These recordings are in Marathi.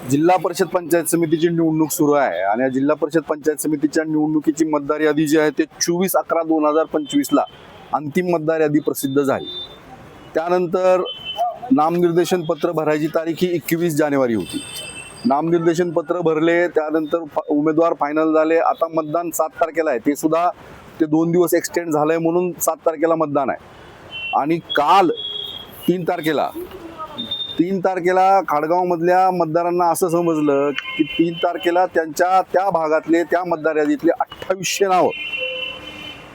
जिल्हा परिषद पंचायत समितीची निवडणूक सुरू आहे आणि या जिल्हा परिषद पंचायत समितीच्या निवडणुकीची मतदार यादी जी आहे ते 24/11/2025 ला अंतिम मतदार यादी प्रसिद्ध झाली। त्यानंतर नामनिर्देशन पत्र भरायची तारीख ही 21 जानेवारी होती। नामनिर्देशन पत्र भरले, त्यानंतर उमेदवार फायनल झाले। आता मतदान 7 तारखेला आहे, ते सुद्धा 2 दिवस एक्सटेंड झालंय म्हणून 7 तारखेला मतदान आहे। आणि काल 3 तारखेला खाडगाव मधल्या मतदारांना असं समजलं की 3 तारखेला त्यांच्या त्या भागातले त्या मतदार यादीतले 2800 नावं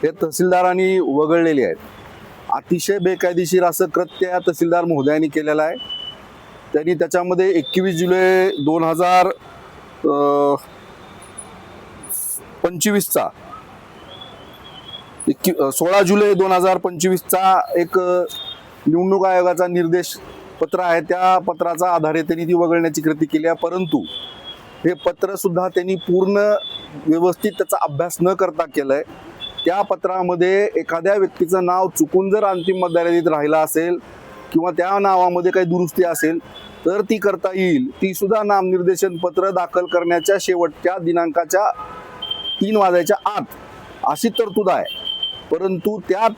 हे तहसीलदारांनी वगळलेली आहेत। अतिशय बेकायदेशीर असं कृत्य या तहसीलदार महोदयांनी केलेलं आहे। त्यांनी त्याच्यामध्ये 21 जुलै 2025 चा 16 जुलै 2025 चा एक निवडणूक आयोगाचा निर्देश पत्र आहे, त्या पत्राचा आधारे त्यांनी ती वगळण्याची कृती केली आहे। परंतु हे पत्र सुद्धा त्यांनी पूर्ण व्यवस्थित त्याचा अभ्यास न करता केलंय। त्या पत्रामध्ये एखाद्या व्यक्तीचं नाव चुकून जर अंतिम मतदार यादीत राहिला असेल किंवा त्या नावामध्ये काही दुरुस्ती असेल तर ती करता येईल। ती सुद्धा नामनिर्देशन पत्र दाखल करण्याच्या शेवटच्या दिनांकाच्या 3 वाजायच्या आत अशी तरतूद आहे। परंतु त्या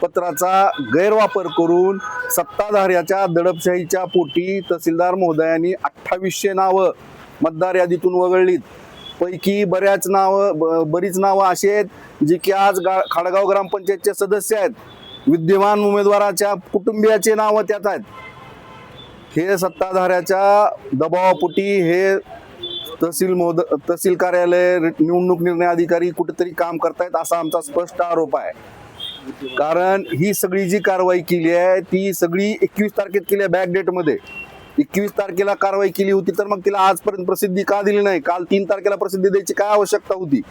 पत्राचा गैरवापर करून सत्ताधाऱ्याच्या दडपशाहीच्या पोटी तहसीलदार महोदयांनी 2800 नावं मतदार यादीतून वगळलीत। पैकी बरीच नावं अशी आहेत जी की आज खाडगाव ग्रामपंचायतचे सदस्य आहेत, विद्यमान उमेदवाराच्या कुटुंबियाचे नावं त्यात आहेत। हे सत्ताधाऱ्याच्या दबावापोटी हे तहसील कार्यालय, निवडणूक निर्णय अधिकारी कुठेतरी काम करतायत असा आमचा स्पष्ट आरोप आहे। कारण ही सगळी जी कारवाई केली आहे ती सगळी 21 तारखेत केली आहे, बॅक डेट मध्ये 21 तारखेला कारवाई केली होती, तर मग तिला आजपर्यंत प्रसिद्धी का दिली नाही? काल 3 तारखेला प्रसिद्धी द्यायची काय आवश्यकता होती?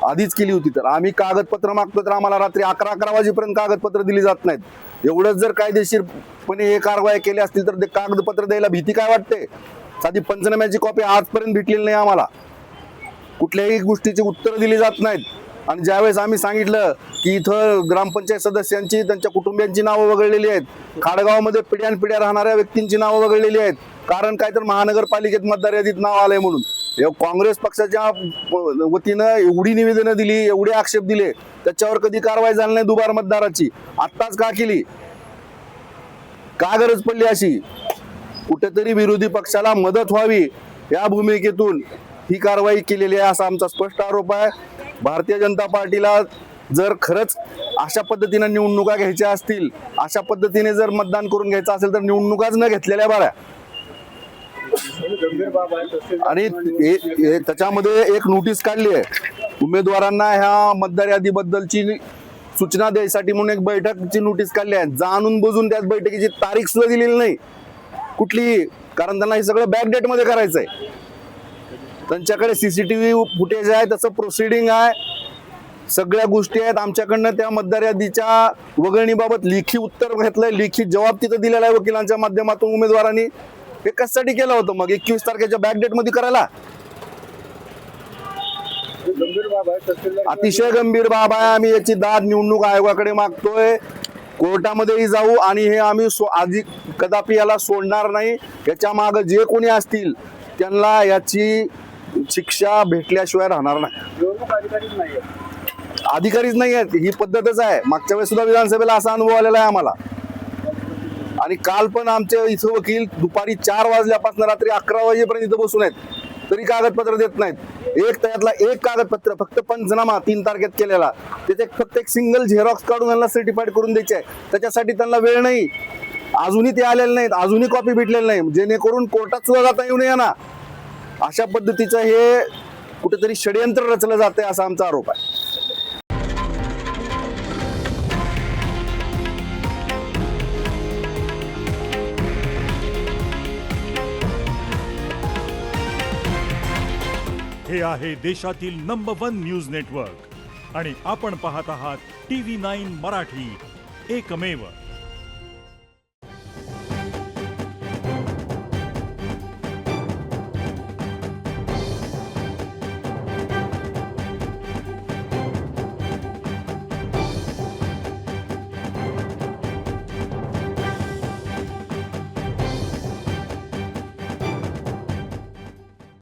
आधीच केली होती तर आम्ही कागदपत्र मागतो तर आम्हाला रात्री 11 वाजेपर्यंत कागदपत्र दिली जात नाहीत। एवढंच जर कायदेशीरपणे हे कारवाई केली असतील तर ते कागदपत्र द्यायला भीती काय वाटते? साधी पंचनाम्याची कॉपी आजपर्यंत भेटलेली नाही आम्हाला, कुठल्याही गोष्टीची उत्तर दिली जात नाहीत। आणि ज्यावेळेस आम्ही सांगितलं की इथं ग्रामपंचायत सदस्यांची, त्यांच्या कुटुंबियांची नावं वगळलेली आहेत, खाडगावमध्ये पिढ्यानपिढ्या राहणाऱ्या व्यक्तींची नावं वगळलेली आहेत, कारण काय तर महानगरपालिकेत मतदार यादीत नाव आलंय म्हणून काँग्रेस पक्षाच्या वतीनं एवढी निवेदनं दिली, एवढे आक्षेप दिले, त्याच्यावर कधी कारवाई झाली नाही दुबार मतदाराची। आत्ताच का केली? का गरज पडली अशी? कुठेतरी विरोधी पक्षाला मदत व्हावी या भूमिकेतून ही कारवाई केलेली आहे असा आमचा स्पष्ट आरोप आहे। भारतीय जनता पार्टीला जर खरंच अशा पद्धतीने निवडणुका घ्यायच्या असतील, अशा पद्धतीने जर मतदान करून घ्यायचं असेल तर निवडणुकाच न घेतलेल्या बऱ्या। आणि त्याच्यामध्ये एक नोटीस काढली आहे उमेदवारांना ह्या मतदार यादीबद्दलची सूचना द्यायसाठी म्हणून एक बैठकची नोटीस काढली आहे। जाणून बुजून त्या बैठकीची तारीख सुद्धा दिलेली नाही कुठली, कारण त्यांना हे सगळं बॅक डेट मध्ये करायचंय। त्यांच्याकडे CCTV फुटेज आहे, त्याचं प्रोसिडिंग आहे, सगळ्या गोष्टी आहेत आमच्याकडनं। त्या मतदार यादीच्या वगळणीबाबत लेखी उत्तर घेतलंय, लेखी जबाब तिथं दिलेला आहे वकिलांच्या माध्यमातून उमेदवारांनी। हे कशासाठी केलं होतं मग 21 तारखेच्या बॅक डेट मध्ये करायला? अतिशय गंभीर बाब आहे। आम्ही याची दाद निवडणूक आयोगाकडे मागतोय, कोर्टामध्येही जाऊ आणि हे आम्ही आधी कदापि याला सोडणार नाही। याच्या मागे जे कोणी असतील त्यांना याची शिक्षा भेटल्याशिवाय राहणार नाही। अधिकारीच नाही आहेत, ही पद्धतच आहे। मागच्या वेळेस सुद्धा विधानसभेला असा अनुभव आलेला आहे आम्हाला। आणि काल पण आमचे इथं वकील दुपारी 4 वाजल्यापासून रात्री 11 वाजेपर्यंत इथं बसून आहेत, तरी कागदपत्र देत नाहीत। त्यातला एक कागदपत्र फक्त पंचनामा 3 तारखेत केलेला, त्याचे फक्त एक सिंगल झेरॉक्स काढून त्यांना सर्टिफाईड करून द्यायचे आहे, त्याच्यासाठी त्यांना वेळ नाही। अजूनही ते आलेले नाहीत, अजूनही कॉपी भेटलेली नाही, जेणेकरून कोर्टात सुद्धा जाता येऊ नये ना। अशा पद्धतीचं हे कुठेतरी षडयंत्र रचलं जाते असा आमचा आरोप आहे। हे आहे देशातील नंबर 1 न्यूज नेटवर्क आणि आपण पाहत आहात TV9 मराठी, एकमेव।